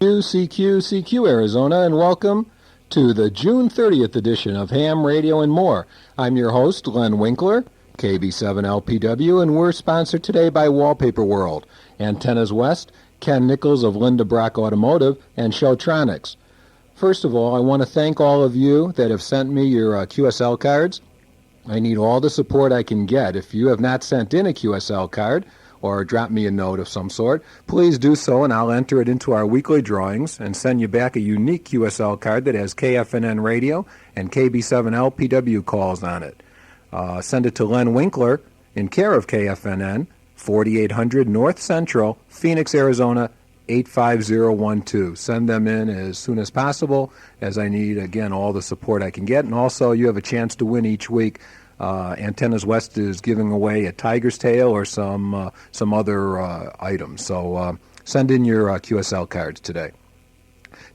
WWCR Arizona, and welcome to the June 30th edition of Ham Radio and More. I'm your host, Len Winkler, KB7LPW, and we're sponsored today by Wallpaper World, Antennas West, Ken Nichols of Linda Brock Automotive, and Showtronics. First of all, I want to thank all of you that have sent me your QSL cards. I need all the support I can get. If you have not sent in a QSL card, or drop me a note of some sort, please do so, and I'll enter it into our weekly drawings and send you back a unique QSL card that has KFNN radio and KB7LPW calls on it. Send it to Len Winkler in care of KFNN, 4800 North Central, Phoenix, Arizona, 85012. Send them in as soon as possible, as I need, again, all the support I can get. And also, you have a chance to win each week. Antennas West is giving away a tiger's tail or some other items. So send in your QSL cards today.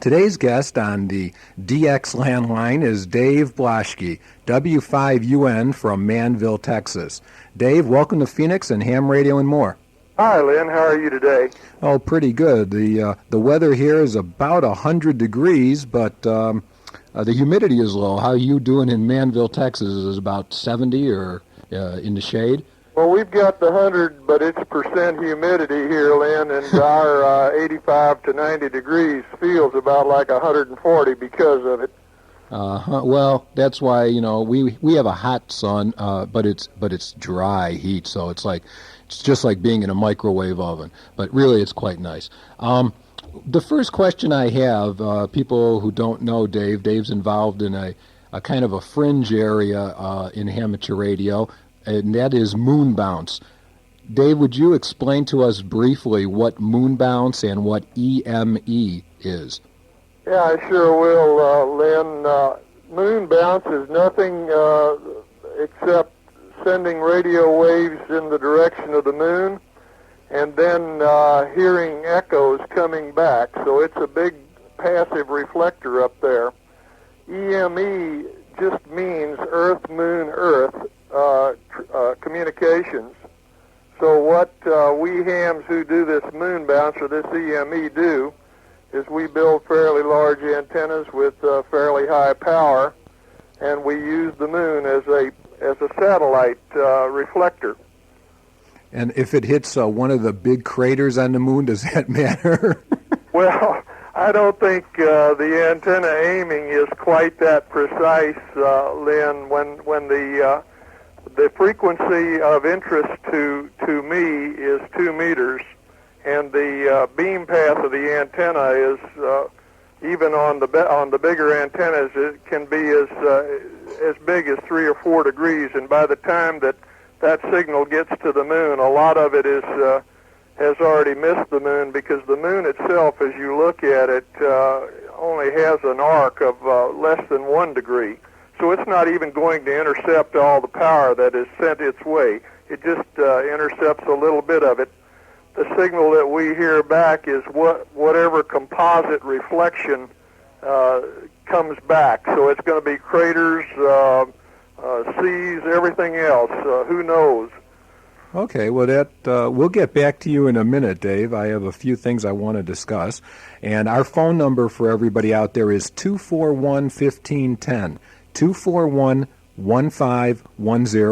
Today's guest on the DX landline is Dave Blaschke, W5UN from Manville, Texas. Dave, welcome to Phoenix and Ham Radio and More. Hi, Lynn. How are you today? Oh, pretty good. The weather here is about 100 degrees, but the humidity is low. How are you doing in Manville, Texas? Is it about 70 or in the shade? Well, we've got the 100, but it's percent humidity here, Lynn, and our 85 to 90 degrees feels about like 140 because of it. Well, that's why, we have a hot sun, but it's dry heat, so it's just like being in a microwave oven. But really, it's quite nice. The first question I have, people who don't know Dave's involved in a kind of a fringe area in amateur radio, and that is moon bounce. Dave, would you explain to us briefly what moon bounce and what EME is? Yeah, I sure will, Lynn. Moon bounce is nothing except sending radio waves in the direction of the moon, and then hearing echoes coming back. So it's a big passive reflector up there. EME just means Earth, Moon, Earth communications. So what we hams who do this moon bounce or this EME do is we build fairly large antennas with fairly high power, and we use the moon as a satellite reflector. And if it hits one of the big craters on the moon, does that matter? Well, I don't think the antenna aiming is quite that precise, Lynn. When the frequency of interest to me is 2 meters, and the beam path of the antenna is even on the bigger antennas, it can be as big as 3 or 4 degrees, and by the time that signal gets to the moon, a lot of it has already missed the moon, because the moon itself, as you look at it, only has an arc of less than 1 degree. So it's not even going to intercept all the power that is sent its way. It just intercepts a little bit of it. The signal that we hear back is whatever composite reflection comes back. So it's going to be craters, seas, everything else. Who knows? Okay, well, we'll get back to you in a minute, Dave. I have a few things I want to discuss. And our phone number for everybody out there is 241-1510, 241-1510,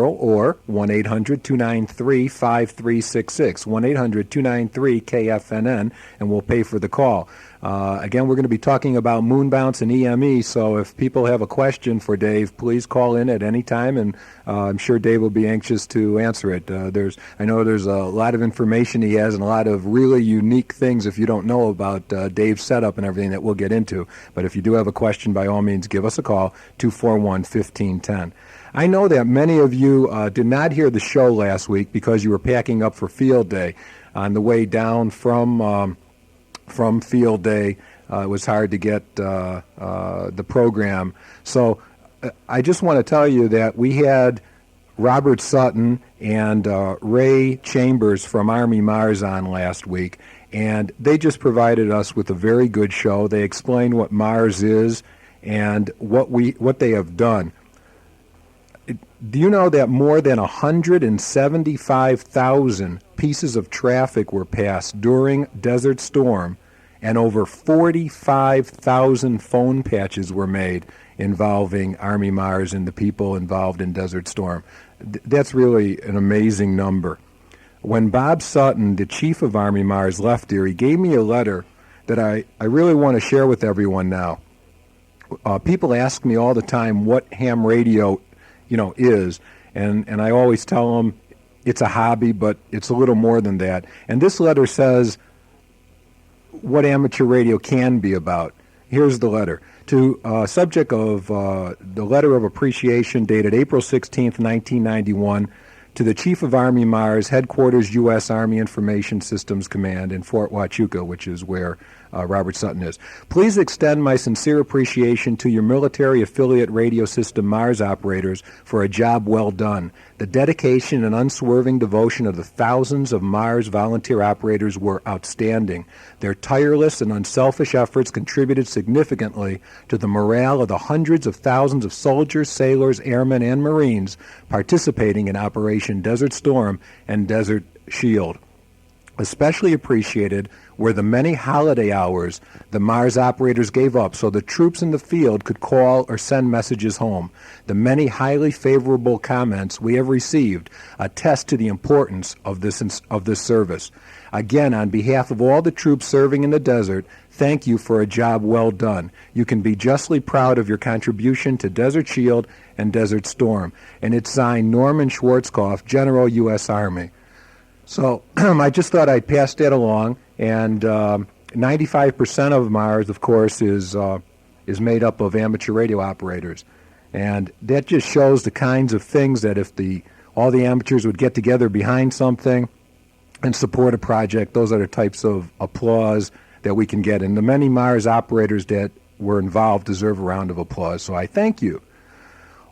or 1-800-293-5366, 1-800-293-KFNN, and we'll pay for the call. Again, we're going to be talking about moon bounce and EME, so if people have a question for Dave, please call in at any time, and I'm sure Dave will be anxious to answer it. I know there's a lot of information he has and a lot of really unique things, if you don't know about Dave's setup and everything, that we'll get into. But if you do have a question, by all means, give us a call, 241-1510. I know that many of you did not hear the show last week because you were packing up for field day. On the way down from field day, it was hard to get the program. So I just want to tell you that we had Robert Sutton and Ray Chambers from Army Mars on last week, and they just provided us with a very good show. They explained what Mars is and what they have done. Do you know that more than 175,000 pieces of traffic were passed during Desert Storm, and over 45,000 phone patches were made involving Army Mars and the people involved in Desert Storm. That's really an amazing number. When Bob Sutton, the chief of Army Mars, left here, he gave me a letter that I really want to share with everyone now. People ask me all the time what ham radio, is, and I always tell them it's a hobby, but it's a little more than that. And this letter says what amateur radio can be about. Here's the letter. To subject of the letter of appreciation dated April 16th, 1991, to the Chief of Army Mars, Headquarters U.S. Army Information Systems Command in Fort Huachuca, which is where Robert Sutton is. Please extend my sincere appreciation to your military affiliate radio system Mars operators for a job well done. The dedication and unswerving devotion of the thousands of Mars volunteer operators were outstanding. Their tireless and unselfish efforts contributed significantly to the morale of the hundreds of thousands of soldiers, sailors, airmen, and Marines participating in Operation Desert Storm and Desert Shield. Especially appreciated were the many holiday hours the Mars operators gave up so the troops in the field could call or send messages home. The many highly favorable comments we have received attest to the importance of this service. Again, on behalf of all the troops serving in the desert, thank you for a job well done. You can be justly proud of your contribution to Desert Shield and Desert Storm. And it's signed Norman Schwarzkopf, General U.S. Army. So I just thought I'd pass that along, and 95% of Mars, of course, is made up of amateur radio operators, and that just shows the kinds of things that if all the amateurs would get together behind something and support a project, those are the types of applause that we can get, and the many Mars operators that were involved deserve a round of applause, so I thank you.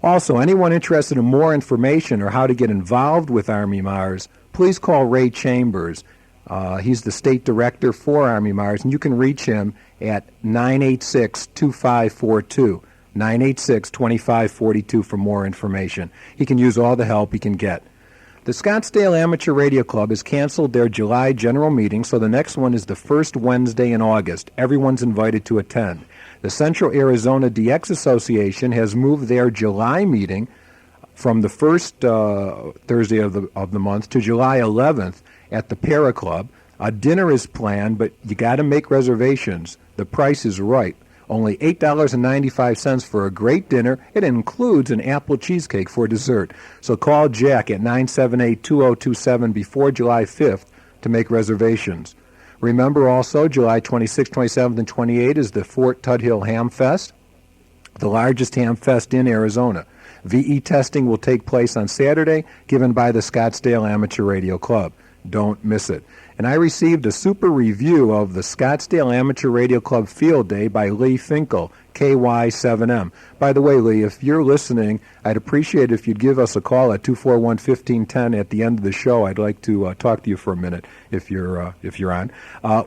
Also, anyone interested in more information or how to get involved with Army Mars, please call Ray Chambers. He's the state director for Army Mars, and you can reach him at 986-2542, 986-2542 for more information. He can use all the help he can get. The Scottsdale Amateur Radio Club has canceled their July general meeting, so the next one is the first Wednesday in August. Everyone's invited to attend. The Central Arizona DX Association has moved their July meeting from the first Thursday of the month to July 11th at the Para Club. A dinner is planned, but you got to make reservations. The price is right. Only $8.95 for a great dinner. It includes an apple cheesecake for dessert. So call Jack at 978-2027 before July 5th to make reservations. Remember also, July 26th, 27th, and 28th is the Fort Tudhill Ham Fest, the largest ham fest in Arizona. VE testing will take place on Saturday, given by the Scottsdale Amateur Radio Club. Don't miss it. And I received a super review of the Scottsdale Amateur Radio Club Field Day by Lee Finkel, KY7M. By the way, Lee, if you're listening, I'd appreciate it if you'd give us a call at 241-1510 at the end of the show. I'd like to talk to you for a minute if you're on.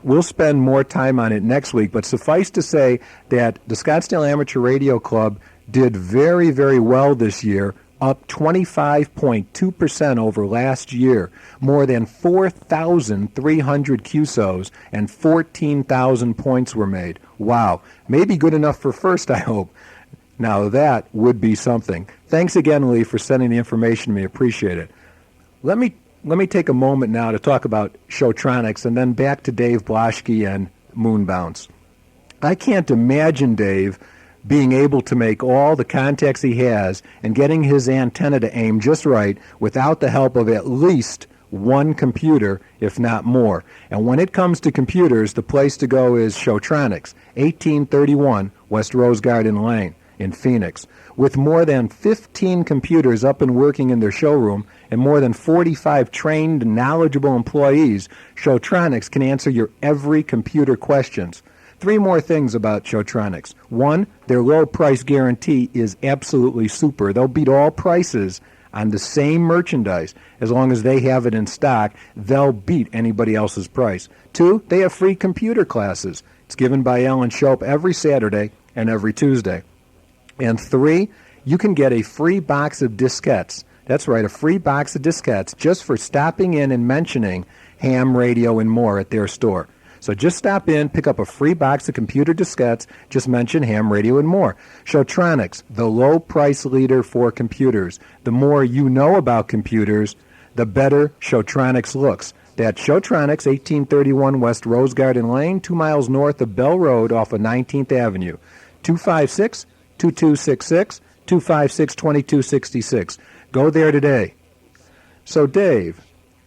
We'll spend more time on it next week, but suffice to say that the Scottsdale Amateur Radio Club did very, very well this year, up 25.2% over last year. More than 4,300 QSOs and 14,000 points were made. Wow. Maybe good enough for first, I hope. Now that would be something. Thanks again, Lee, for sending the information to me. Appreciate it. Let me take a moment now to talk about Showtronics and then back to Dave Blaschke and Moon Bounce. I can't imagine Dave being able to make all the contacts he has and getting his antenna to aim just right without the help of at least one computer, if not more. And when it comes to computers, the place to go is Showtronics, 1831 West Rose Garden Lane in Phoenix. With more than 15 computers up and working in their showroom and more than 45 trained and knowledgeable employees, Showtronics can answer your every computer questions. 3 more things about Showtronics. 1, their low price guarantee is absolutely super. They'll beat all prices on the same merchandise. As long as they have it in stock, they'll beat anybody else's price. 2, they have free computer classes. It's given by Ellen Shope every Saturday and every Tuesday. And 3, you can get a free box of diskettes. That's right, a free box of diskettes just for stopping in and mentioning ham radio and more at their store. So just stop in, pick up a free box of computer diskettes, just mention ham radio and more. Showtronics, the low price leader for computers. The more you know about computers, the better Showtronics looks. That's Showtronics, 1831 West Rose Garden Lane, 2 miles north of Bell Road off of 19th Avenue. 256-2266, 256-2266. Go there today. So, Dave,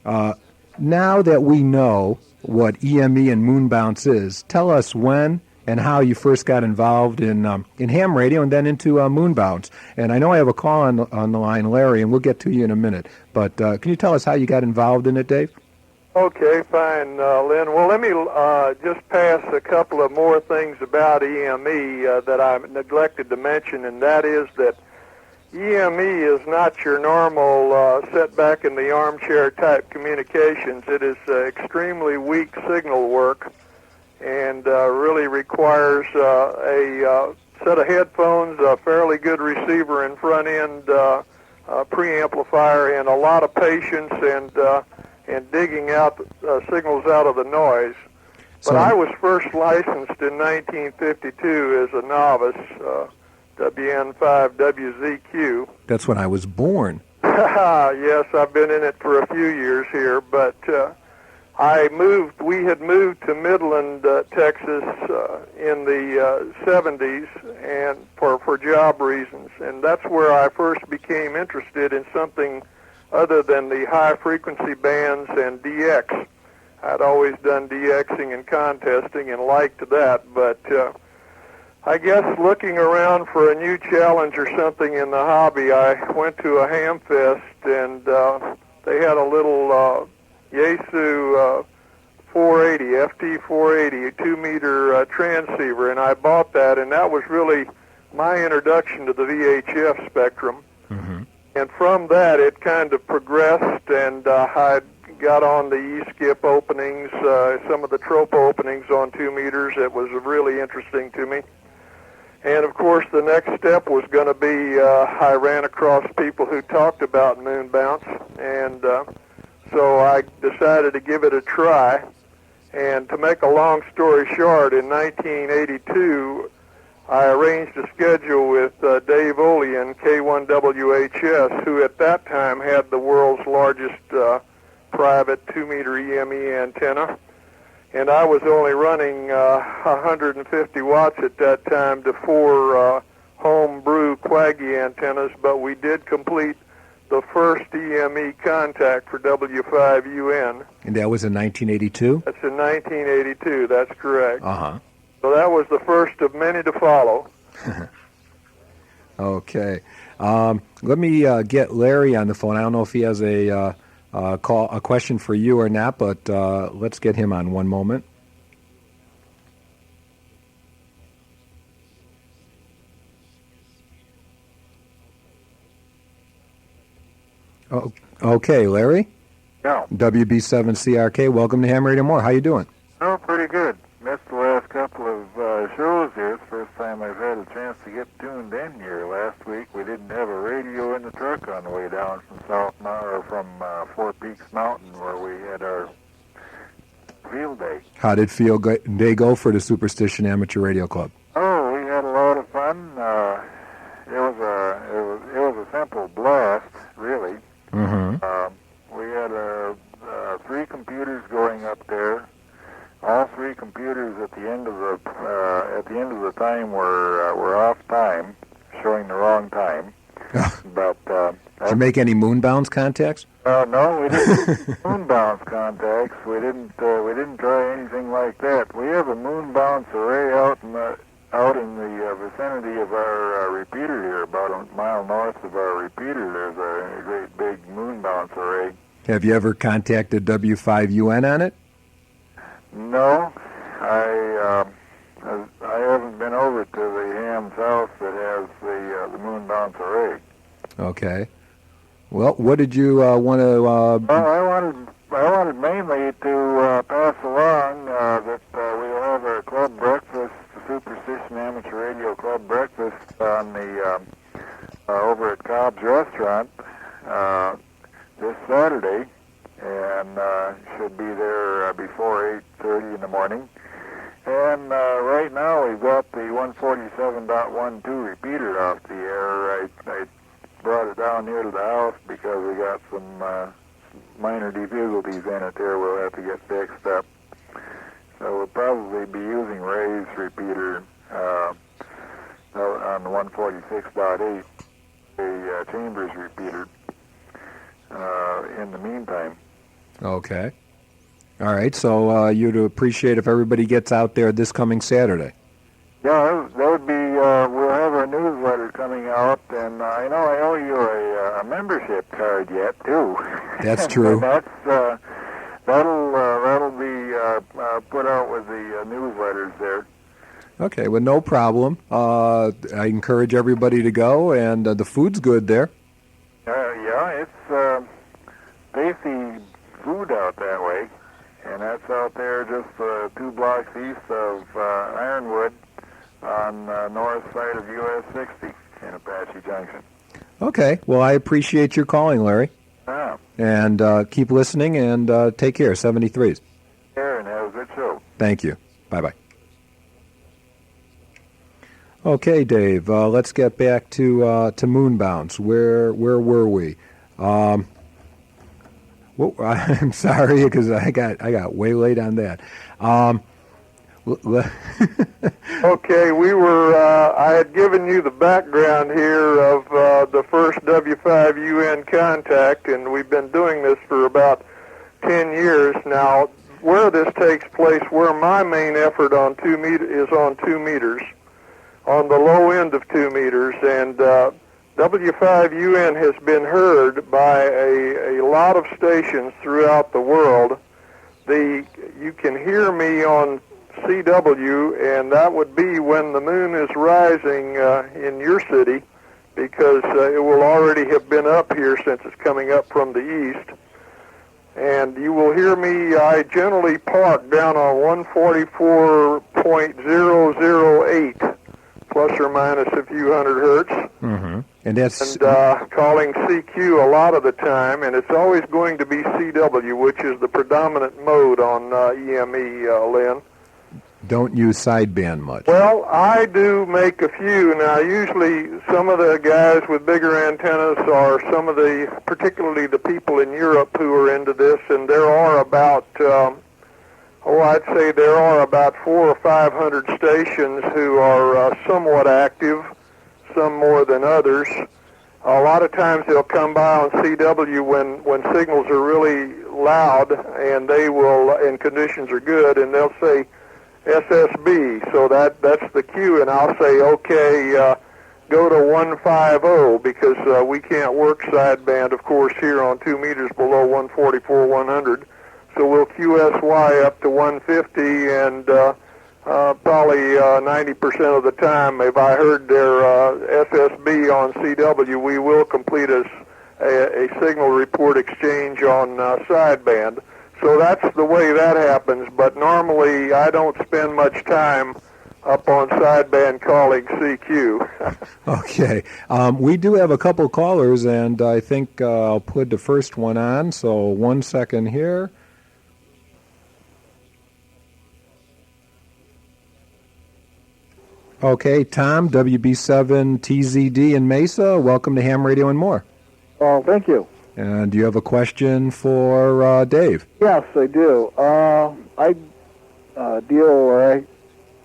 now that we know what EME and moon bounce is, tell us when and how you first got involved in ham radio and then into moon bounce. And I know I have a call on the line, Larry, and we'll get to you in a minute. But can you tell us how you got involved in it, Dave? Okay, fine, Len. Well, let me just pass a couple of more things about EME that I neglected to mention, and that is that EME is not your normal sit back in the armchair type communications. It is extremely weak signal work and really requires a set of headphones, a fairly good receiver and front end preamplifier, and a lot of patience and digging out signals out of the noise. But I was first licensed in 1952 as a novice, WN5WZQ. That's when I was born. Yes, I've been in it for a few years here, but we had moved to Midland, Texas in the 70s and for job reasons, and that's where I first became interested in something other than the high-frequency bands and DX. I'd always done DXing and contesting and liked that, but I guess looking around for a new challenge or something in the hobby, I went to a ham fest, and they had a little Yaesu 480, FT 480, a 2-meter transceiver, and I bought that, and that was really my introduction to the VHF spectrum. Mm-hmm. And from that, it kind of progressed, and I got on the E-skip openings, some of the trope openings on 2 meters. It was really interesting to me. And, of course, the next step was going to be I ran across people who talked about moon bounce, and so I decided to give it a try. And to make a long story short, in 1982, I arranged a schedule with Dave Olean, K1WHS, who at that time had the world's largest private 2-meter EME antenna. And I was only running 150 watts at that time to 4 home-brew Quaggy antennas, but we did complete the first EME contact for W5UN. And that was in 1982? That's in 1982, that's correct. Uh-huh. So that was the first of many to follow. Okay. Let me get Larry on the phone. I don't know if he has a question for you or not, but let's get him on one moment. Oh, okay, Larry? Yeah. WB7CRK, welcome to Ham Radio More. How you doing? Oh, pretty good. Missed the last couple of shows here. It's the first time I've had a chance to get tuned in here. Last week we didn't have a radio in the truck on the way down from from Fort Peaks Mountain where we had our field day. How did field day go for the Superstition Amateur Radio Club? Oh, we had a lot of fun. It was a simple blast, really. Mm-hmm. We had 3 computers going up there. All 3 computers at the end of the time were off time, showing the wrong time. But did you make any moon bounce contacts? No, we didn't. Moon bounce contacts. We didn't try anything like that. We have a moon bounce array out in the vicinity of our repeater here, about a mile north of our repeater. There's a great big moon bounce array. Have you ever contacted W5UN on it? No, I haven't been over to the ham's house that has the moon bounce array. Okay. Well, what did you want to? Well, I wanted mainly to pass along that we'll have our club breakfast, the Superstition Amateur Radio Club breakfast on the over at Cobb's Restaurant this Saturday. and should be there before 8:30 in the morning. And right now we've got the 147.12 repeater off the air. I brought it down here to the house because we got some minor difficulties in it there. We'll have to get fixed up. So we'll probably be using Ray's repeater on the 146.8, a Chambers repeater, in the meantime. Okay. All right, so you'd appreciate if everybody gets out there this coming Saturday. Yeah, that would be, we'll have our newsletter coming out, and I know I owe you a membership card yet, too. That's true. And that'll be put out with the newsletters there. Okay, well, no problem. I encourage everybody to go, and the food's good there. Yeah, it's tasty food out that way, and that's out there just 2 blocks east of Ironwood on the north side of US 60 in Apache Junction. Okay, well, I appreciate your calling, Larry. Ah, And keep listening, and take care, 73s. care and have a good show. Thank you. Bye-bye. Okay, Dave, let's get back to moonbounce. Where were we? Well, I'm sorry because I got way late on that. Okay, we were. I had given you the background here of the first W5UN contact, and we've been doing this for about 10 years now. Where this takes place, where my main effort on 2 is on 2 meters, on the low end of 2 meters, and W5UN has been heard by a lot of stations throughout the world. You can hear me on CW, and that would be when the moon is rising in your city, because it will already have been up here since it's coming up from the east. And you will hear me, I generally park down on 144.008, plus or minus a few hundred hertz. Mm-hmm. And that's Calling CQ a lot of the time, and it's always going to be CW, which is the predominant mode on EME, Len. Don't use sideband much. Well, I do make a few. Now, usually some of the guys with bigger antennas are particularly the people in Europe who are into this, and there are about, I'd say there are about 400 or 500 stations who are somewhat active, some more than others. A lot of times they'll come by on CW when signals are really loud and and conditions are good, and they'll say SSB, so that's the cue, and I'll say, okay, go to 150, because we can't work sideband, of course, here on 2 meters below 144/100, so we'll QSY up to 150, and probably 90% of the time, if I heard their SSB on CW, we will complete a signal report exchange on sideband. So that's the way that happens, but normally I don't spend much time up on sideband calling CQ. Okay. We do have a couple callers, and I think I'll put the first one on, so 1 second here. Okay, Tom, WB7TZD in Mesa, welcome to Ham Radio and More. Oh, thank you. And do you have a question for Dave? Yes, I do. I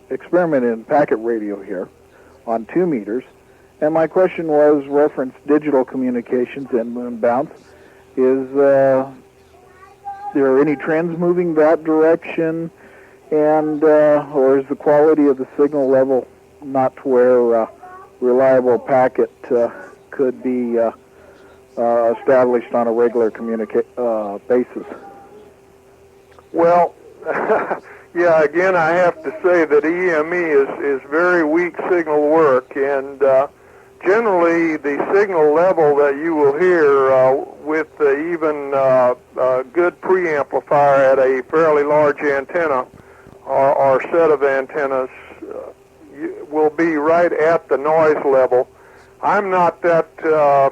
experiment in packet radio here on 2 meters, and my question was reference digital communications and moon bounce. Is there any trends moving that direction, and or is the quality of the signal level not to where reliable packet could be established on a regular basis? Well, yeah, again, I have to say that EME is very weak signal work, and generally the signal level that you will hear with even a good preamplifier at a fairly large antenna or set of antennas will be right at the noise level. I'm not that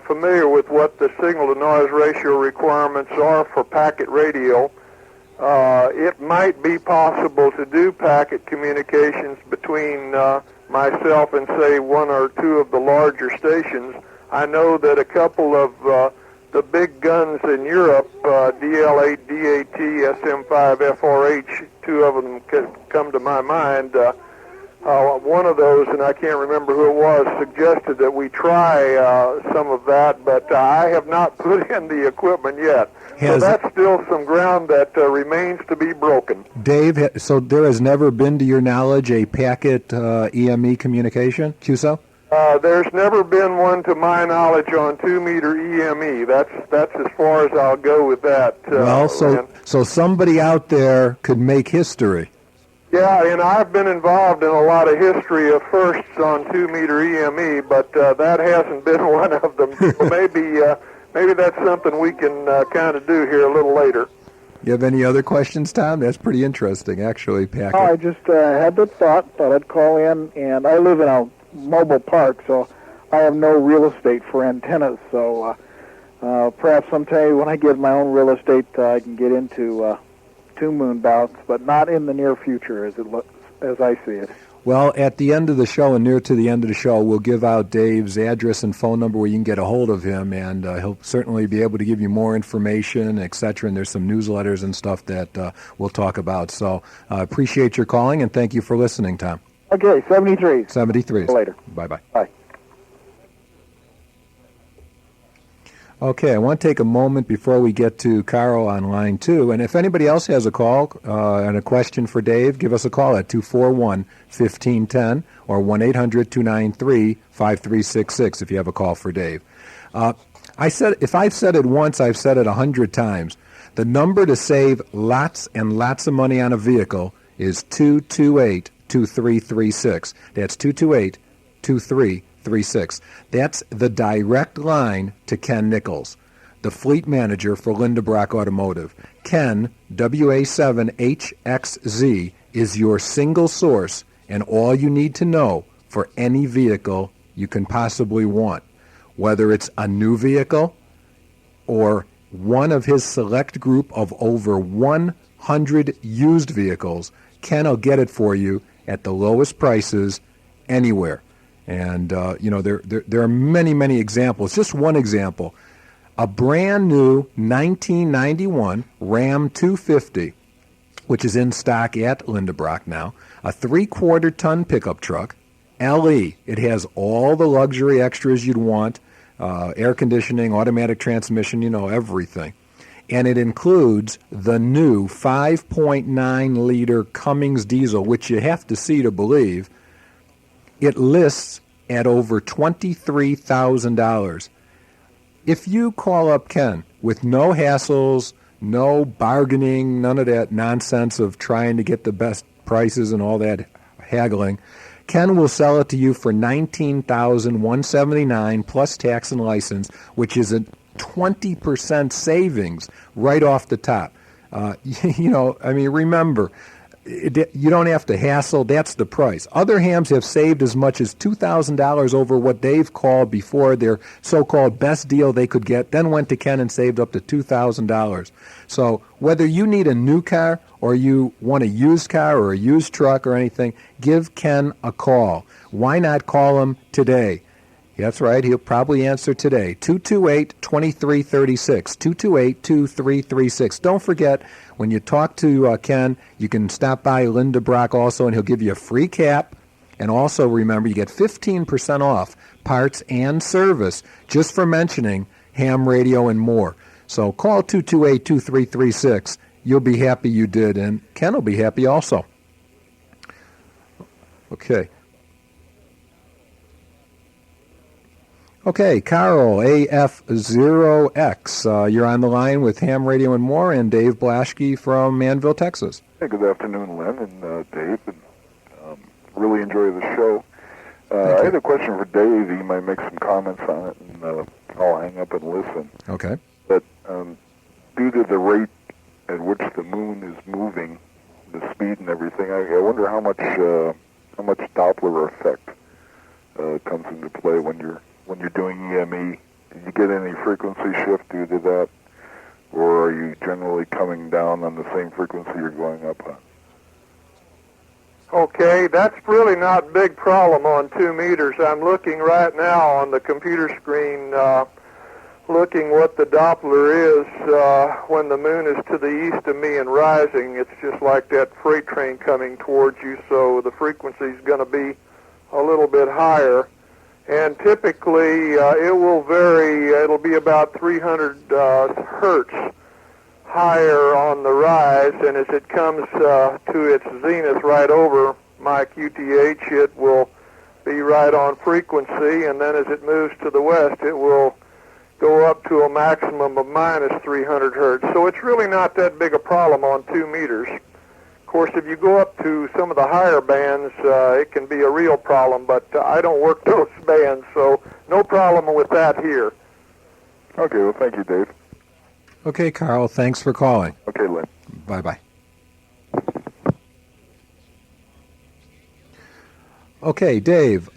familiar with what the signal-to-noise ratio requirements are for packet radio. It might be possible to do packet communications between myself and, say, one or two of the larger stations. I know that a couple of the big guns in Europe, DL8, DAT, SM5, FRH, two of them come to my mind. One of those, and I can't remember who it was, suggested that we try some of that, but I have not put in the equipment yet. So that's still some ground that remains to be broken. Dave, so there has never been, to your knowledge, a packet EME communication, QSO? There's never been one, to my knowledge, on 2-meter EME. That's as far as I'll go with that. So somebody out there could make history. Yeah, and I've been involved in a lot of history of firsts on 2-meter EME, but that hasn't been one of them. So maybe that's something we can kind of do here a little later. You have any other questions, Tom? That's pretty interesting, actually, packet. I just had the thought I'd call in, and I live in a mobile park, so I have no real estate for antennas. So perhaps someday when I get my own real estate, I can get into 2 moon bounce, but not in the near future as I see it. Well, at the end of the show and near to the end of the show, we'll give out Dave's address and phone number where you can get a hold of him, and he'll certainly be able to give you more information, etc. And there's some newsletters and stuff that we'll talk about. So I appreciate your calling, and thank you for listening, Tom. Okay, 73. 73. Later. Bye-bye. Bye. Okay, I want to take a moment before we get to Carl on line 2. And if anybody else has a call and a question for Dave, give us a call at 241-1510 or 1-800-293-5366 if you have a call for Dave. If I've said it once, I've said it 100 times. The number to save lots and lots of money on a vehicle is 228-2336. That's 228-2336. That's the direct line to Ken Nichols, the fleet manager for Lindebrock Automotive. Ken, WA7HXZ, is your single source and all you need to know for any vehicle you can possibly want. Whether it's a new vehicle or one of his select group of over 100 used vehicles, Ken will get it for you at the lowest prices anywhere. And, there are many, many examples. Just one example. A brand new 1991 Ram 250, which is in stock at Lindebrock now, a 3/4-ton pickup truck, LE. It has all the luxury extras you'd want, air conditioning, automatic transmission, everything. And it includes the new 5.9-liter Cummins diesel, which you have to see to believe. It lists at over $23,000. If you call up Ken with no hassles, no bargaining, none of that nonsense of trying to get the best prices and all that haggling, Ken will sell it to you for $19,179 plus tax and license, which is a 20% savings right off the top. Remember, you don't have to hassle. That's the price. Other hams have saved as much as $2,000 over what they've called before their so-called best deal they could get, then went to Ken and saved up to $2,000. So whether you need a new car or you want a used car or a used truck or anything, give Ken a call. Why not call him today? That's right. He'll probably answer today. 228-2336. 228-2336. Don't forget, when you talk to Ken, you can stop by Lindebrock also, and he'll give you a free cap. And also, remember, you get 15% off parts and service just for mentioning ham radio and more. So call 228-2336. You'll be happy you did, and Ken will be happy also. Okay. Okay, Carl, AF0X. You're on the line with Ham Radio and More, and Dave Blaschke from Manville, Texas. Hey, good afternoon, Len and Dave. And, really enjoy the show. I had a question for Dave. He might make some comments on it, and I'll hang up and listen. Okay. But due to the rate at which the moon is moving, the speed and everything, I wonder how much Doppler effect comes into play when you're when you're doing EME? Did you get any frequency shift due to that, or are you generally coming down on the same frequency you're going up on? Okay, that's really not a big problem on 2 meters. I'm looking right now on the computer screen, looking what the Doppler is when the moon is to the east of me and rising. It's just like that freight train coming towards you, so the frequency is going to be a little bit higher. And typically, it will vary. It'll be about 300 hertz higher on the rise, and as it comes to its zenith right over my QTH, it will be right on frequency, and then as it moves to the west, it will go up to a maximum of minus 300 hertz. So it's really not that big a problem on 2 meters. Of course, if you go up to some of the higher bands, it can be a real problem, but I don't work those bands, so no problem with that here. Okay, well, thank you, Dave. Okay, Carl, thanks for calling. Okay, Len. Bye-bye. Okay, Dave,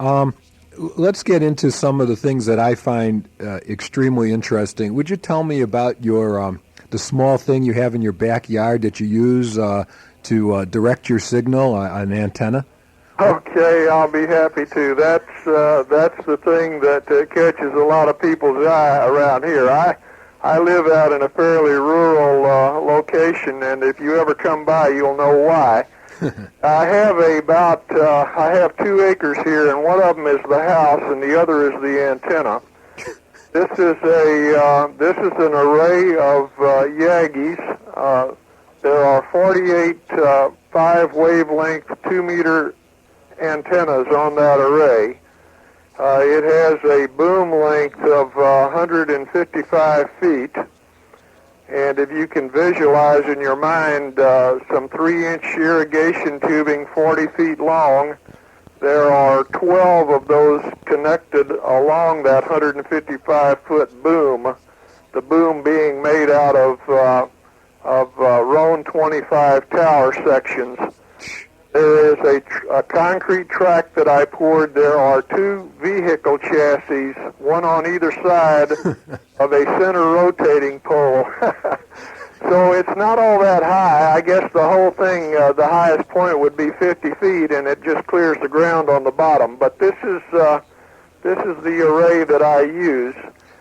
let's get into some of the things that I find extremely interesting. Would you tell me about your the small thing you have in your backyard that you use to direct your signal on an antenna? Okay, I'll be happy to. That's the thing that catches a lot of people's eye around here. I live out in a fairly rural location, and if you ever come by, you'll know why. I have 2 acres here, and one of them is the house, and the other is the antenna. This is an array of Yagis. There are 48 5 wavelength 2 meter antennas on that array. It has a boom length of 155 feet, and if you can visualize in your mind some 3-inch irrigation tubing 40 feet long, there are 12 of those connected along that 155-foot boom, the boom being made out of Roan 25 tower sections. There is a concrete track that I poured. There are 2 vehicle chassis, one on either side of a center rotating pole. So it's not all that high. I guess the whole thing, the highest point would be 50 feet, and it just clears the ground on the bottom. But this is the array that I use.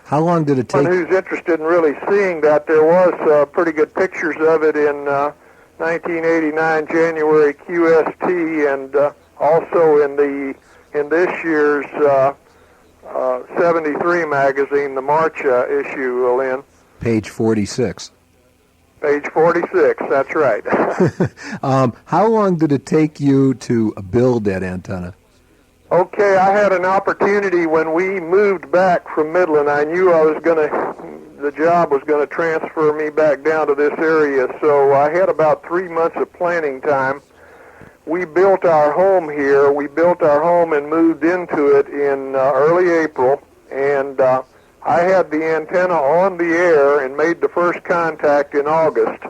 How long did it take? Anyone who's interested in really seeing that, there was pretty good pictures of it in 1989 January QST, and also in this year's 73 magazine, the March issue, Len. Page 46. Page 46, that's right. How long did it take you to build that antenna? Okay, I had an opportunity when we moved back from Midland. I knew the job was going to transfer me back down to this area, so I had about 3 months of planning time. We built our home here. We built our home and moved into it in early April, and I had the antenna on the air and made the first contact in August.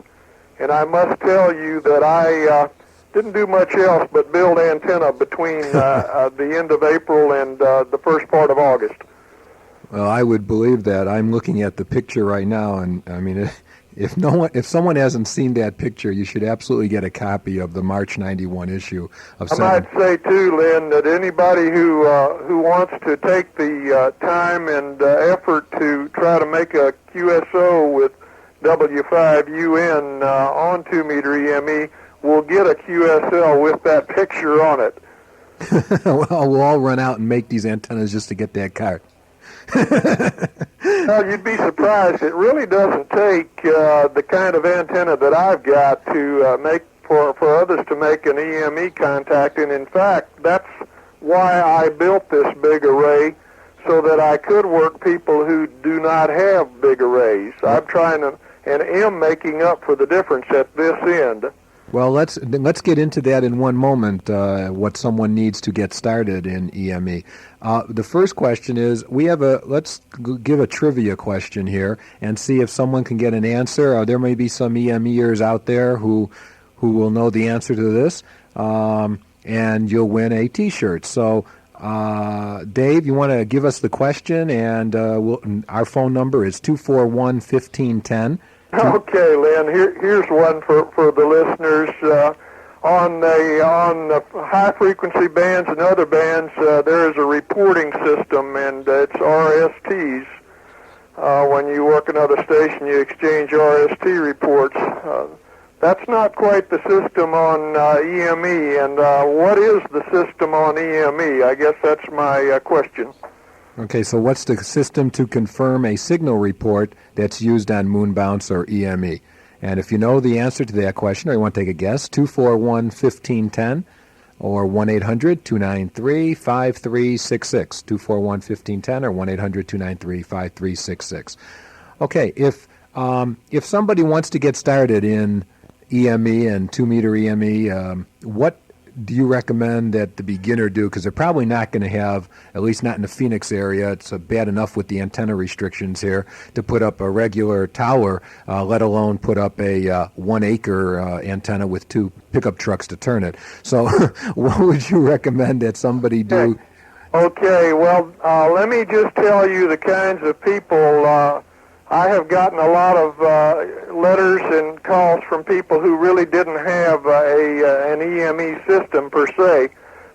And I must tell you that I didn't do much else but build antenna between the end of April and the first part of August. Well, I would believe that. I'm looking at the picture right now, and I mean, if someone hasn't seen that picture, you should absolutely get a copy of the March '91 issue of. I might say too, Len, that anybody who wants to take the time and effort to try to make a QSO with W5UN on 2 meter EME will get a QSL with that picture on it. Well, we'll all run out and make these antennas just to get that card. Well, you'd be surprised. It really doesn't take the kind of antenna that I've got to make for others to make an EME contact. And in fact, that's why I built this big array, so that I could work people who do not have big arrays. I'm trying to, and am making up for the difference at this end. Well, let's get into that in one moment, what someone needs to get started in EME. The first question is, let's give a trivia question here and see if someone can get an answer. There may be some EMEers out there who will know the answer to this, and you'll win a T-shirt. So Dave, you want to give us the question, and our phone number is 241-1510. Okay, Len. Here's one for the listeners. On the high frequency bands and other bands, there is a reporting system, and it's RSTs. When you work another station, you exchange RST reports. That's not quite the system on EME, and what is the system on EME? I guess that's my question. Okay, so what's the system to confirm a signal report that's used on Moonbounce or EME? And if you know the answer to that question, or you want to take a guess, 241-1510 or 1-800-293-5366, 241-1510 or 1-800-293-5366. Okay, if somebody wants to get started in EME and 2-meter EME, what do you recommend that the beginner do? Because they're probably not going to have, at least not in the Phoenix area, it's bad enough with the antenna restrictions here, to put up a regular tower, let alone put up a 1-acre antenna with 2 pickup trucks to turn it. So what would you recommend that somebody do? Okay, well, let me just tell you the kinds of people. I have gotten a lot of letters and calls from people who really didn't have an EME system per se,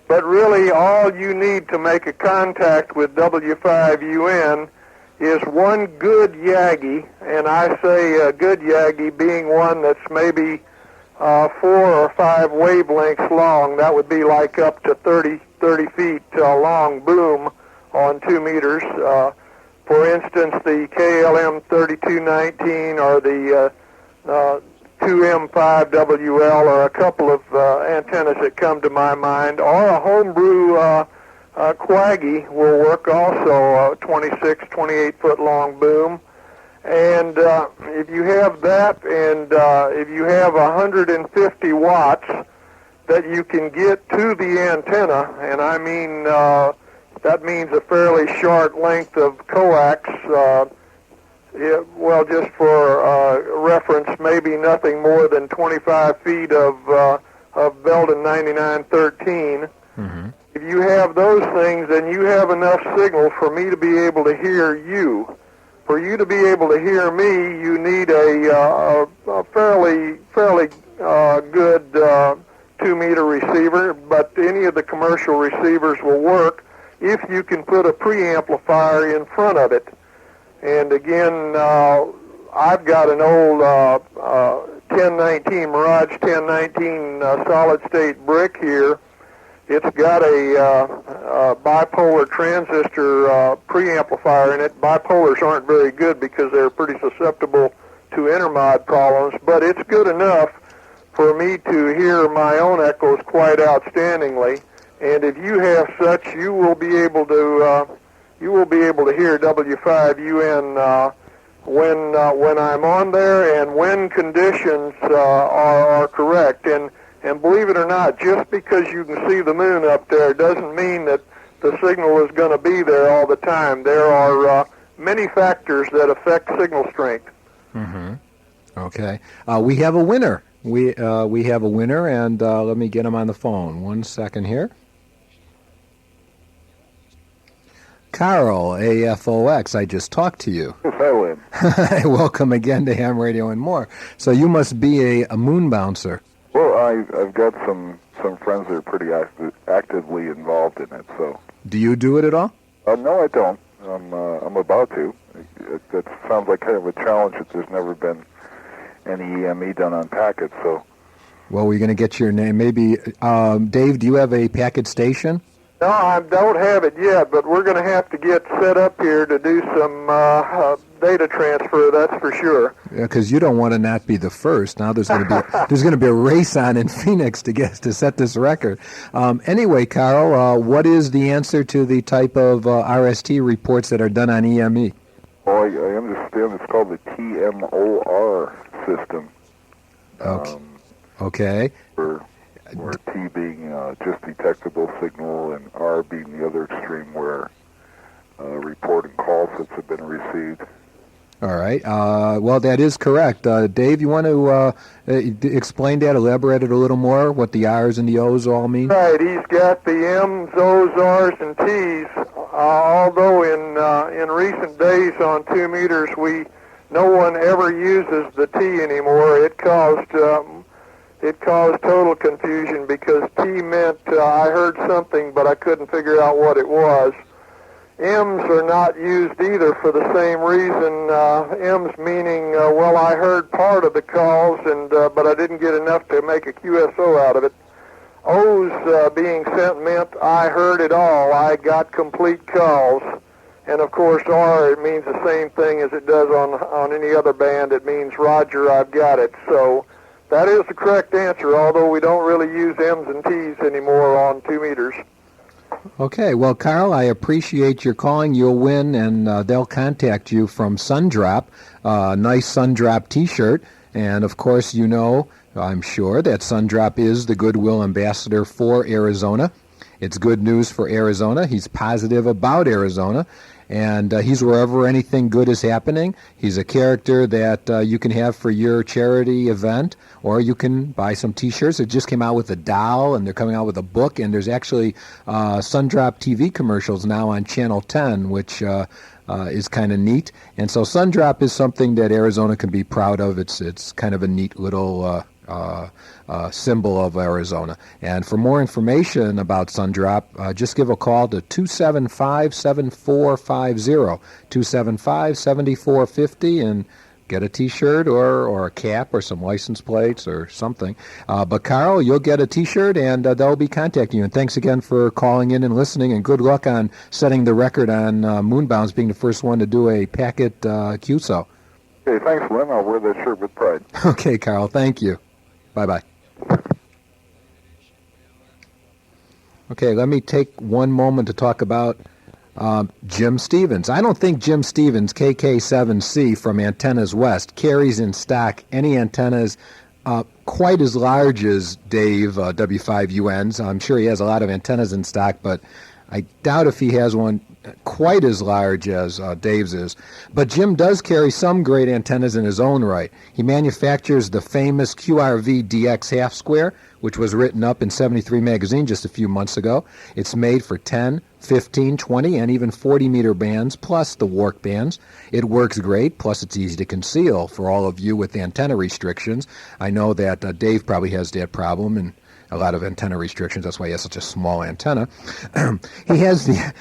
but really all you need to make a contact with W5UN is one good Yagi, and I say a good Yagi being one that's maybe 4 or 5 wavelengths long. That would be like up to 30 feet long boom on 2 meters. For instance, the KLM 3219 or the 2M5WL are a couple of antennas that come to my mind, or a homebrew Quaggy will work also, 26, 28-foot long boom. And if you have that, and if you have 150 watts that you can get to the antenna, and I mean that means a fairly short length of coax. Well, just for reference, maybe nothing more than 25 feet of Belden 9913. Mm-hmm. If you have those things, then you have enough signal for me to be able to hear you. For you to be able to hear me, you need a fairly good 2-meter receiver, but any of the commercial receivers will work if you can put a preamplifier in front of it. And again, I've got an old 1019 Mirage 1019 solid-state brick here. It's got a bipolar transistor preamplifier in it. Bipolars aren't very good because they're pretty susceptible to intermod problems, but it's good enough for me to hear my own echoes quite outstandingly. And if you have such, you will be able to hear W5UN when I'm on there and when conditions are correct. And believe it or not, just because you can see the moon up there doesn't mean that the signal is going to be there all the time. There are many factors that affect signal strength. Mm-hmm. Okay. We have a winner. We have a winner, and let me get him on the phone. 1 second here. Carl, AFOX, I just talked to you. Yes, I win. Welcome again to Ham Radio and More. So you must be a moon bouncer. Well, I've got some friends that are pretty actively involved in it. So. Do you do it at all? No, I don't. I'm about to. That sounds like kind of a challenge that there's never been any EME done on packets. So. Well, we're going to get your name. Maybe Dave, do you have a packet station? No, I don't have it yet, but we're going to have to get set up here to do some data transfer. That's for sure. Yeah, because you don't want to not be the first. Now there's going to be a race on in Phoenix to set this record. Anyway, Carl, what is the answer to the type of RST reports that are done on EME? Oh, I understand it's called the TMOR system. Okay. Where T being just detectable signal and R being the other extreme where report and call sets have been received. All right. Well, that is correct. Dave, you want to explain that, elaborate it a little more, what the R's and the O's all mean? Right, he's got the M's, O's, R's, and T's. Although in recent days on 2 meters, no one ever uses the T anymore. It caused total confusion because T meant I heard something, but I couldn't figure out what it was. M's are not used either for the same reason. M's meaning, well, I heard part of the calls, but I didn't get enough to make a QSO out of it. O's being sent meant I heard it all. I got complete calls. And, of course, R, it means the same thing as it does on any other band. It means, Roger, I've got it. So that is the correct answer, although we don't really use M's and T's anymore on 2 meters. Okay, well, Carl, I appreciate your calling. You'll win, and they'll contact you from Sundrop, nice Sundrop T-shirt. And, of course, you know, I'm sure, that Sundrop is the Goodwill Ambassador for Arizona. It's good news for Arizona. He's positive about Arizona, and he's wherever anything good is happening. He's a character that you can have for your charity event, or you can buy some T-shirts. It just came out with a doll, and they're coming out with a book, and there's actually Sundrop TV commercials now on Channel 10, which is kind of neat. And so Sundrop is something that Arizona can be proud of. It's kind of a neat little symbol of Arizona. And for more information about Sundrop, just give a call to 275-7450, 275-7450, and get a T-shirt or a cap or some license plates or something. But, Carl, you'll get a T-shirt, and they'll be contacting you. And thanks again for calling in and listening, and good luck on setting the record on Moonbounds, being the first one to do a packet QSO. Okay, thanks, Len. I'll wear that shirt with pride. Okay, Carl, thank you. Bye-bye. Okay, let me take one moment to talk about Jim Stevens. I don't think Jim Stevens, KK7C from Antennas West, carries in stock any antennas quite as large as Dave W5UN's. I'm sure he has a lot of antennas in stock, but I doubt if he has one quite as large as Dave's is. But Jim does carry some great antennas in his own right. He manufactures the famous QRV DX half square, which was written up in 73 magazine just a few months ago. It's made for 10, 15, 20, and even 40-meter bands, plus the WARC bands. It works great, plus it's easy to conceal for all of you with antenna restrictions. I know that Dave probably has that problem, and a lot of antenna restrictions. That's why he has such a small antenna. He has the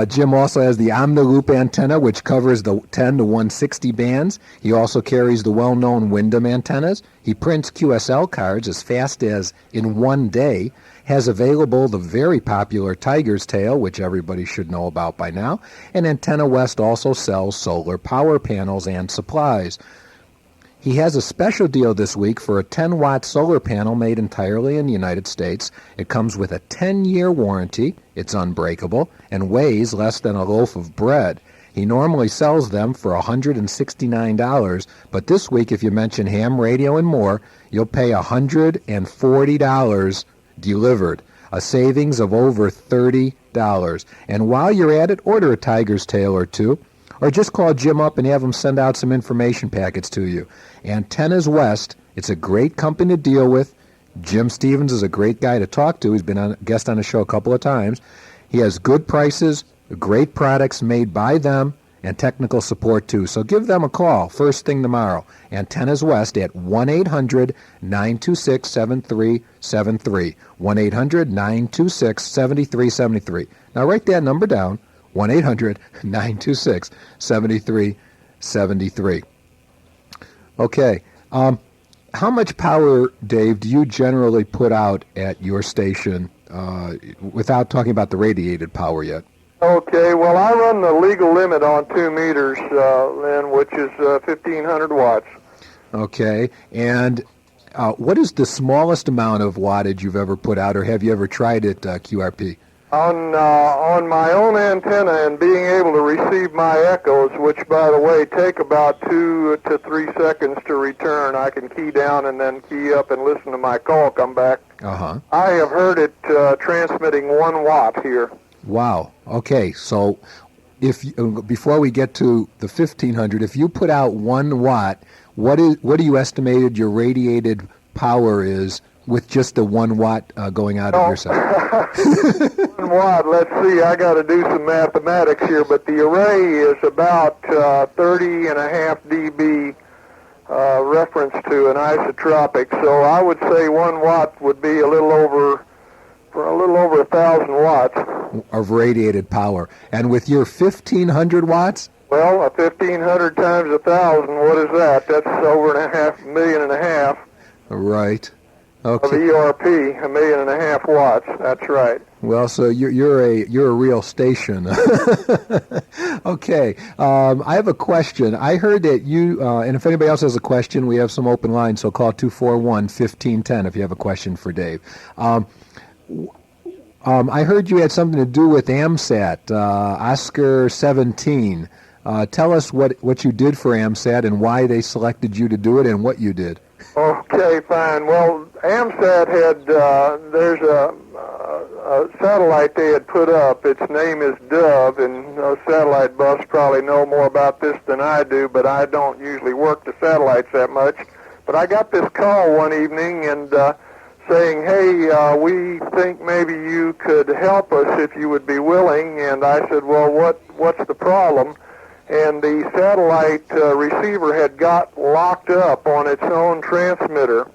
Jim also has the Omniloop antenna, which covers the 10 to 160 bands. He also carries the well-known Wyndham antennas. He prints QSL cards as fast as in one day. Has available the very popular Tiger's Tail, which everybody should know about by now. And Antenna West also sells solar power panels and supplies. He has a special deal this week for a 10-watt solar panel made entirely in the United States. It comes with a 10-year warranty, it's unbreakable, and weighs less than a loaf of bread. He normally sells them for $169, but this week, if you mention ham radio and more, you'll pay $140 delivered, a savings of over $30. And while you're at it, order a Tiger's Tail or two, or just call Jim up and have him send out some information packets to you. Antennas West, it's a great company to deal with. Jim Stevens is a great guy to talk to. He's been a guest on the show a couple of times. He has good prices, great products made by them, and technical support too. So give them a call first thing tomorrow. Antennas West at 1-800-926-7373. 1-800-926-7373. Now write that number down. 1-800-926-7373. Okay. How much power, Dave, do you generally put out at your station without talking about the radiated power yet? Okay, well, I run the legal limit on 2 meters, Len, which is 1,500 watts. Okay. And what is the smallest amount of wattage you've ever put out, or have you ever tried it, QRP? On my own antenna and being able to receive my echoes, which, by the way, take about 2 to 3 seconds to return. I can key down and then key up and listen to my call come back. Uh-huh. I have heard it transmitting 1 watt here. Wow. Okay. So before we get to the 1500, if you put out 1 watt, what do you estimated your radiated power is with just the 1 watt going out of your cell? 1 watt, let's see, I got to do some mathematics here, but the array is about 30.5 dB reference to an isotropic, so I would say 1 watt would be a little over 1,000 watts of radiated power. And with your 1,500 watts? Well, 1,500 times 1,000, what is that? That's over $1.5 million. Right. Of Okay. ERP, $1.5 million watts. That's right. Well, so you're a real station. Okay. I have a question. I heard that you, and if anybody else has a question, we have some open lines, so call 241-1510 if you have a question for Dave. I heard you had something to do with AMSAT, Oscar 17. Tell us what you did for AMSAT and why they selected you to do it and what you did. Okay, fine. Well, AMSAT had, there's a satellite they had put up. Its name is Dove, and those satellite buffs probably know more about this than I do, but I don't usually work the satellites that much. But I got this call one evening and saying, hey, we think maybe you could help us if you would be willing. And I said, well, what's the problem? And the satellite receiver had got locked up on its own transmitter,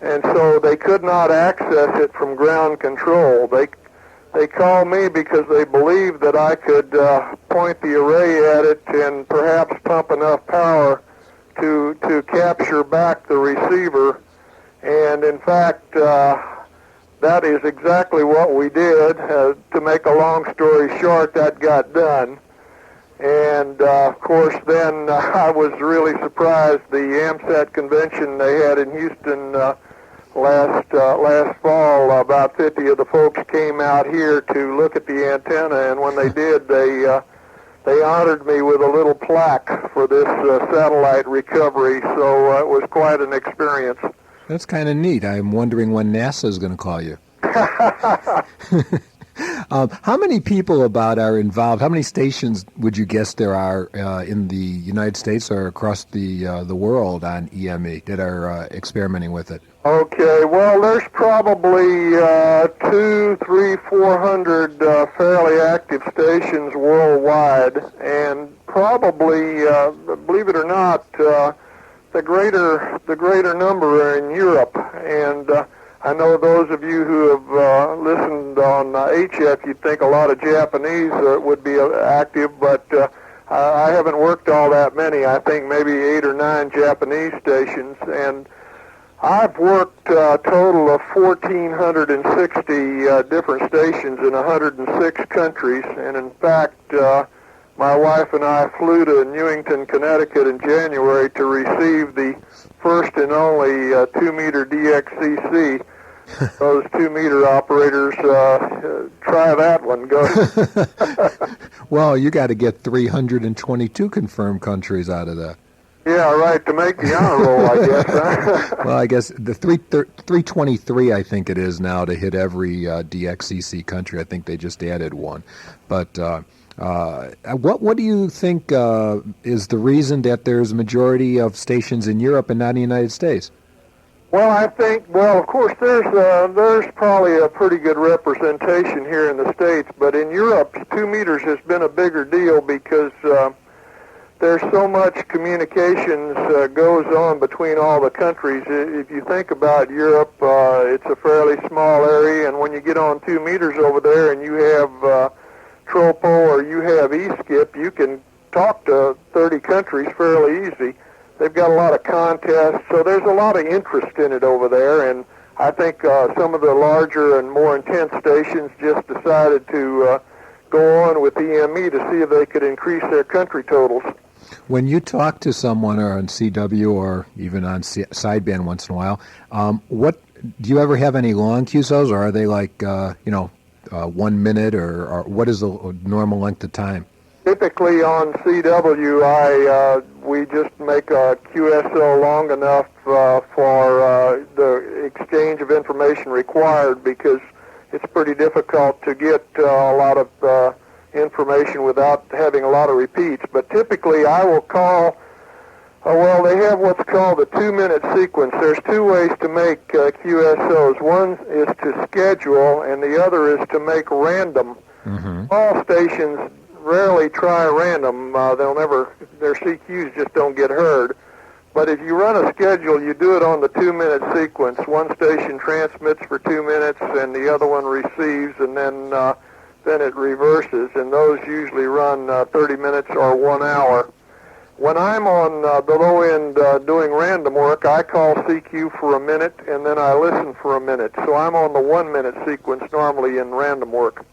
and so they could not access it from ground control. They called me because they believed that I could point the array at it and perhaps pump enough power to capture back the receiver. And in fact, that is exactly what we did. To make a long story short, that got done. And, of course, then I was really surprised. The AMSAT convention they had in Houston last fall, about 50 of the folks came out here to look at the antenna, and when they did, they honored me with a little plaque for this satellite recovery, so it was quite an experience. That's kind of neat. I'm wondering when NASA is going to call you. How many people are involved? How many stations would you guess there are in the United States or across the world on EME that are experimenting with it? Okay, well, there's probably 200, 300, 400 fairly active stations worldwide, and probably, believe it or not, the greater number are in Europe. And I know those of you who have listened on HF, you'd think a lot of Japanese would be active, but I haven't worked all that many. I think maybe 8 or 9 Japanese stations, and I've worked a total of 1,460 different stations in 106 countries, and in fact, my wife and I flew to Newington, Connecticut in January to receive the first and only 2-meter DXCC. Those 2-meter operators, try that one. Go. Well, you got to get 322 confirmed countries out of that. Yeah, right, to make the honor roll, I guess. Huh? Well, I guess the 323, I think it is now, to hit every DXCC country. I think they just added one. But what do you think is the reason that there's a majority of stations in Europe and not in the United States? Well, I think, of course, there's probably a pretty good representation here in the States, but in Europe, 2 meters has been a bigger deal because there's so much communications goes on between all the countries. If you think about Europe, it's a fairly small area, and when you get on 2 meters over there and you have Tropo or you have eSkip, you can talk to 30 countries fairly easy. They've got a lot of contests, so there's a lot of interest in it over there, and I think some of the larger and more intense stations just decided to go on with EME to see if they could increase their country totals. When you talk to someone or on CW or even on sideband once in a while, what do you ever have any long QSOs, or are they like 1 minute, or what is the normal length of time? Typically on CW, we just make a QSO long enough for the exchange of information required, because it's pretty difficult to get a lot of information without having a lot of repeats. But typically I will call, well, they have what's called a 2-minute sequence. There's two ways to make QSOs. One is to schedule, and the other is to make random. All stations rarely try random. Their CQs just don't get heard. But if you run a schedule, you do it on the 2-minute sequence. One station transmits for 2 minutes, and the other one receives, and then it reverses. And those usually run 30 minutes or 1 hour. When I'm on the low end doing random work, I call CQ for a minute, and then I listen for a minute. So I'm on the 1-minute sequence normally in random work.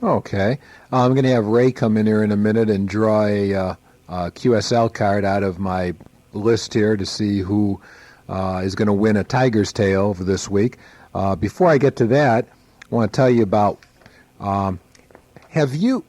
Okay. I'm going to have Ray come in here in a minute and draw a QSL card out of my list here to see who is going to win a Tiger's Tail for this week. Before I get to that, I want to tell you about, have you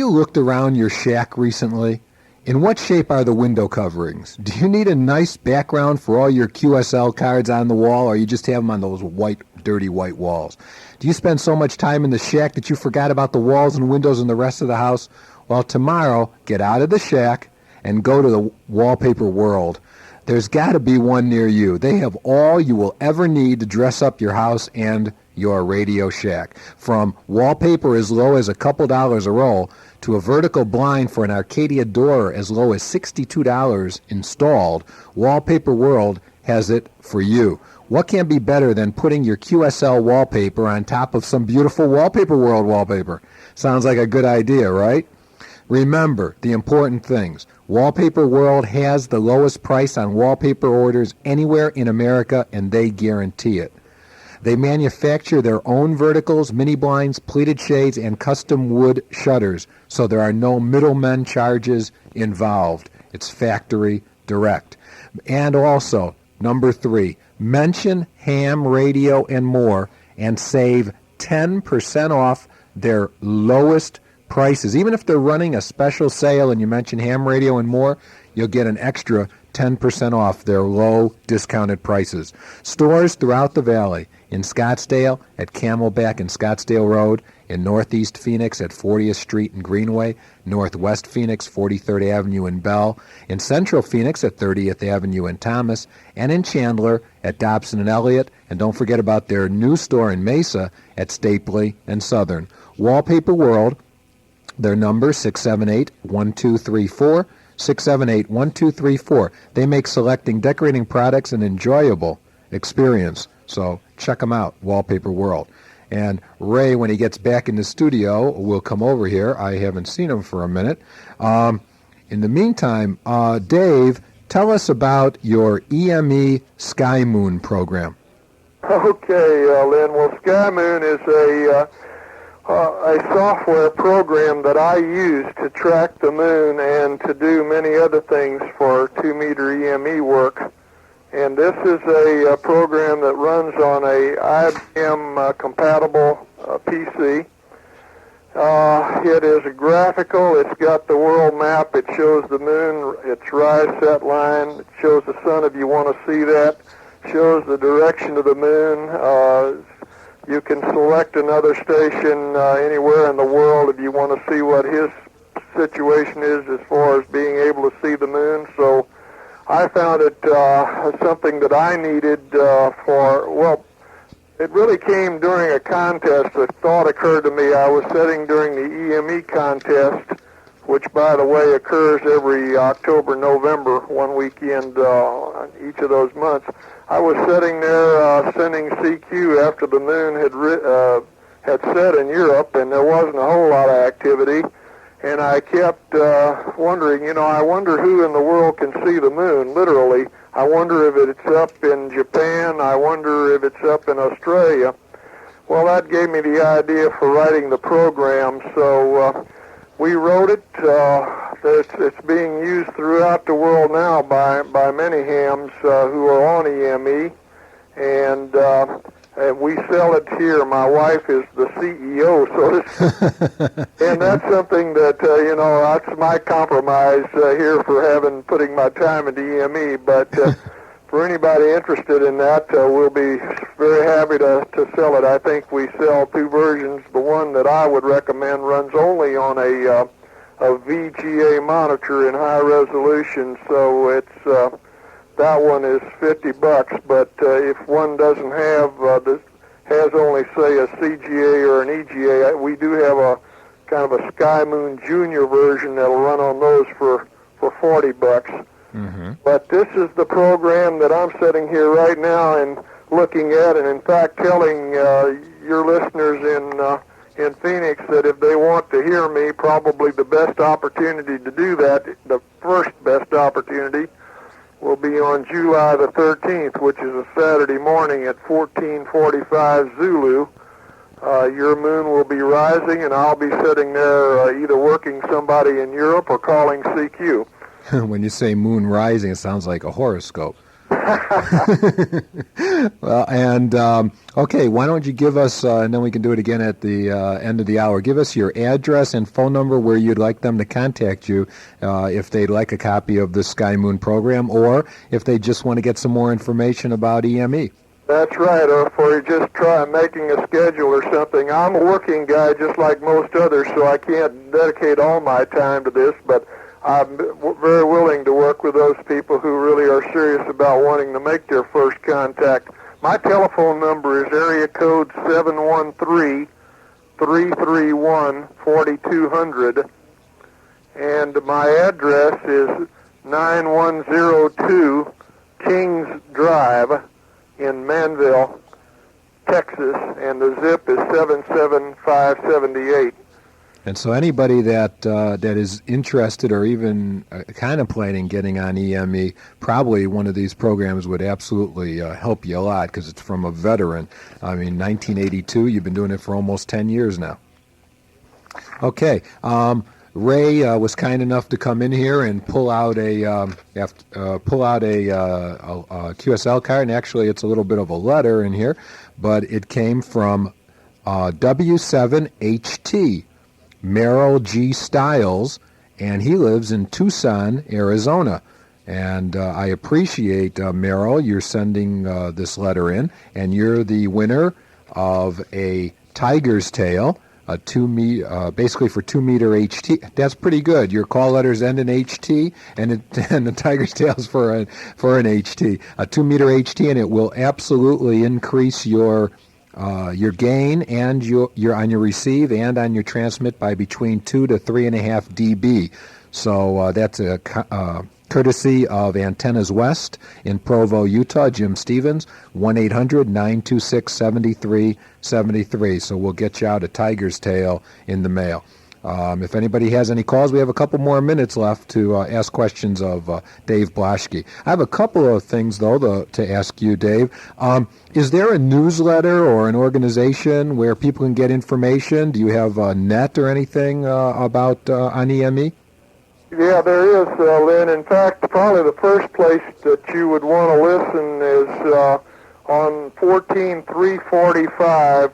looked around your shack recently? In what shape are the window coverings? Do you need a nice background for all your QSL cards on the wall, or you just have them on those white, dirty white walls? Do you spend so much time in the shack that you forgot about the walls and windows and the rest of the house? Well, tomorrow, get out of the shack and go to the Wallpaper World. There's got to be one near you. They have all you will ever need to dress up your house and your radio shack. From wallpaper as low as a couple dollars a roll to a vertical blind for an Arcadia door as low as $62 installed, Wallpaper World has it for you. What can be better than putting your QSL wallpaper on top of some beautiful Wallpaper World wallpaper? Sounds like a good idea, right? Remember the important things. Wallpaper World has the lowest price on wallpaper orders anywhere in America, and they guarantee it. They manufacture their own verticals, mini blinds, pleated shades, and custom wood shutters, so there are no middlemen charges involved. It's factory direct. And also, number 3, mention ham, radio, and more, and save 10% off their lowest prices. Even if they're running a special sale and you mention ham, radio, and more, you'll get an extra 10% off their low discounted prices. Stores throughout the valley, in Scottsdale at Camelback and Scottsdale Road, in Northeast Phoenix at 40th Street and Greenway, Northwest Phoenix, 43rd Avenue and Bell, in Central Phoenix at 30th Avenue and Thomas, and in Chandler at Dobson and Elliott. And don't forget about their new store in Mesa at Stapley and Southern. Wallpaper World, their number 678-1234, 678-1234. They make selecting decorating products an enjoyable experience. So check them out, Wallpaper World. And Ray, when he gets back in the studio, will come over here. I haven't seen him for a minute. In the meantime, Dave, tell us about your EME Sky Moon program. Okay, Len. Well, Sky Moon is a software program that I use to track the moon and to do many other things for 2-meter EME work. And this is a program that runs on a IBM-compatible PC. It is a graphical. It's got the world map. It shows the moon, its rise, set line. It shows the sun if you want to see that. It shows the direction of the moon. You can select another station anywhere in the world if you want to see what his situation is as far as being able to see the moon. So I found it something that I needed it really came during a contest. A thought occurred to me. I was setting during the EME contest, which, by the way, occurs every October, November, one weekend each of those months. I was sitting there sending CQ after the moon had set in Europe, and there wasn't a whole lot of activity. And I kept wondering, I wonder who in the world can see the moon, literally. I wonder if it's up in Japan. I wonder if it's up in Australia. Well, that gave me the idea for writing the program, so we wrote it. It's being used throughout the world now by many hams who are on EME, and we sell it here. My wife is the CEO, so and that's something that that's my compromise here for putting my time into EME. But for anybody interested in that, we'll be very happy to sell it. I think we sell two versions. The one that I would recommend runs only on a VGA monitor in high resolution, so it's that one is $50. But if one doesn't have has only say a CGA or an EGA, we do have a kind of a Sky Moon Junior version that'll run on those for $40. Mm-hmm. But this is the program that I'm sitting here right now and looking at, and in fact telling your listeners in Phoenix that if they want to hear me, probably the best opportunity to do that, the first best opportunity, will be on July the 13th, which is a Saturday morning at 14:45 Zulu. Your moon will be rising, and I'll be sitting there either working somebody in Europe or calling CQ. When you say moon rising, it sounds like a horoscope. Well, and okay, why don't you give us, and then we can do it again at the end of the hour, give us your address and phone number where you'd like them to contact you if they'd like a copy of the Sky Moon program, or if they just want to get some more information about EME. That's right, or if we're just making a schedule or something. I'm a working guy just like most others, so I can't dedicate all my time to this, but I'm very willing to work with those people who really are serious about wanting to make their first contact. My telephone number is area code 713-331-4200, and my address is 9102 Kings Drive in Manville, Texas, and the zip is 77578. And so anybody that is interested or even contemplating getting on EME, probably one of these programs would absolutely help you a lot, because it's from a veteran. I mean, 1982, you've been doing it for almost 10 years now. Okay, Ray was kind enough to come in here and pull out a QSL card, and actually it's a little bit of a letter in here, but it came from W7HT. Merrill G. Stiles, and he lives in Tucson, Arizona. And I appreciate, Merrill, you're sending this letter in, and you're the winner of a tiger's tail, basically for 2 meter HT. That's pretty good. Your call letters end in HT, and the tiger's tail is for an HT, a 2 meter HT, and it will absolutely increase your gain and your on your receive and on your transmit by between 2 to 3.5 dB. So that's a courtesy of Antennas West in Provo, Utah. Jim Stevens, 1-800-926-7373. So we'll get you out a tiger's tail in the mail. If anybody has any calls, we have a couple more minutes left to ask questions of Dave Blaschke. I have a couple of things, though, to ask you, Dave. Is there a newsletter or an organization where people can get information? Do you have a net or anything about on EME? Yeah, there is, Len. In fact, probably the first place that you would want to listen is on 14345,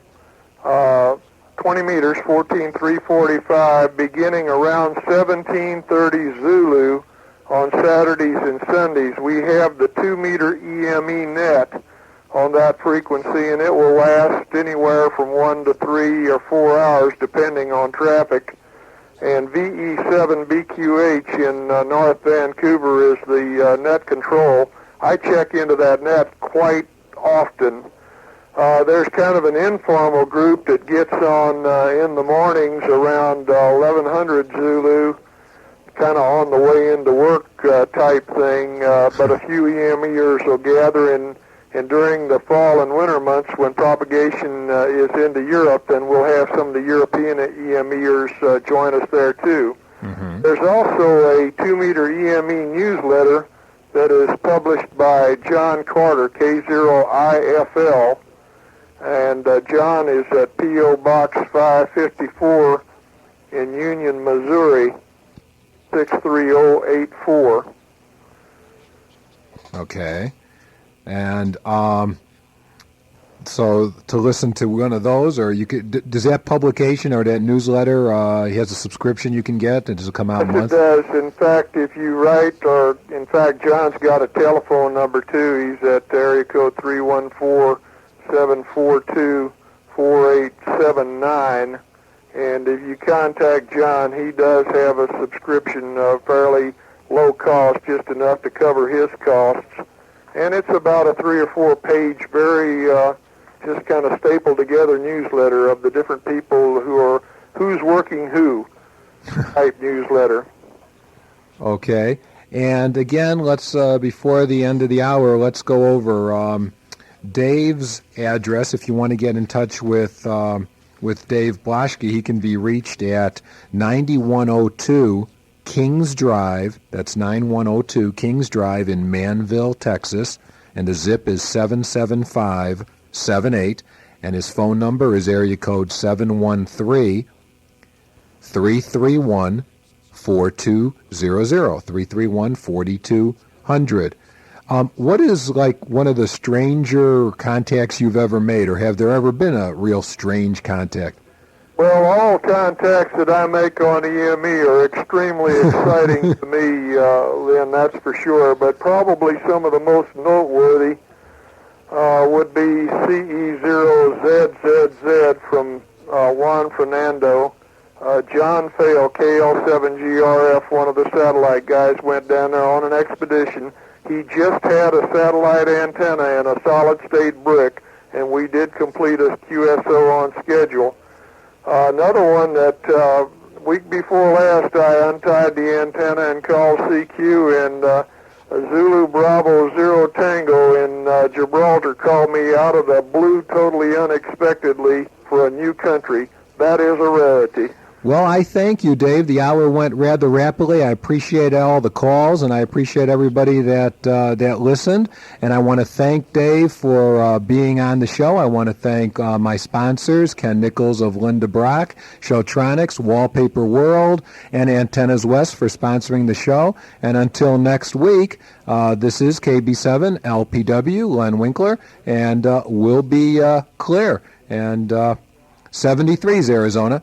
20 meters, 14345, beginning around 1730 Zulu on Saturdays and Sundays. We have the 2 meter EME net on that frequency, and it will last anywhere from 1 to 3 or 4 hours, depending on traffic. And VE7BQH in North Vancouver is the net control. I check into that net quite often. There's kind of an informal group that gets on in the mornings around 1100 Zulu, kind of on the way into work type thing, but a few EMEers will gather, and during the fall and winter months when propagation is into Europe, then we'll have some of the European EMEers join us there too. Mm-hmm. There's also a 2 meter EME newsletter that is published by John Carter, K0IFL, and John is at P.O. Box 554 in Union, Missouri, 63084. Okay. And So to listen to one of those, or you could, does that publication or that newsletter, he has a subscription you can get, and does it come out Yes, monthly? it does. In fact, if you write, or in fact, John's got a telephone number too. He's at area code 314-742-4879. And if you contact John, he does have a subscription, fairly low cost, just enough to cover his costs. And it's about a 3 or 4 page, very just kind of stapled together newsletter of the different people who's working who type newsletter. Okay. And again, let's before the end of the hour, let's go over Dave's address. If you want to get in touch with Dave Blaschke, he can be reached at 9102 Kings Drive. That's 9102 Kings Drive in Manville, Texas, and the zip is 77578. And his phone number is area code 713-331-4200. 331-4200. What is like one of the stranger contacts you've ever made, or have there ever been a real strange contact? Well, all contacts that I make on EME are extremely exciting to me, Lynn, that's for sure. But probably some of the most noteworthy would be CE0ZZZ from Juan Fernando. John Fail, KL7GRF, one of the satellite guys, went down there on an expedition. He just had a satellite antenna and a solid-state brick, and we did complete a QSO on schedule. Another one that week before last, I untied the antenna and called CQ, and Zulu Bravo Zero Tango in Gibraltar called me out of the blue totally unexpectedly for a new country. That is a rarity. Well, I thank you, Dave. The hour went rather rapidly. I appreciate all the calls, and I appreciate everybody that listened. And I want to thank Dave for being on the show. I want to thank my sponsors, Ken Nichols of Linda Brock, Showtronics, Wallpaper World, and Antennas West for sponsoring the show. And until next week, this is KB7 LPW, Len Winkler, and we'll be clear. And 73's Arizona.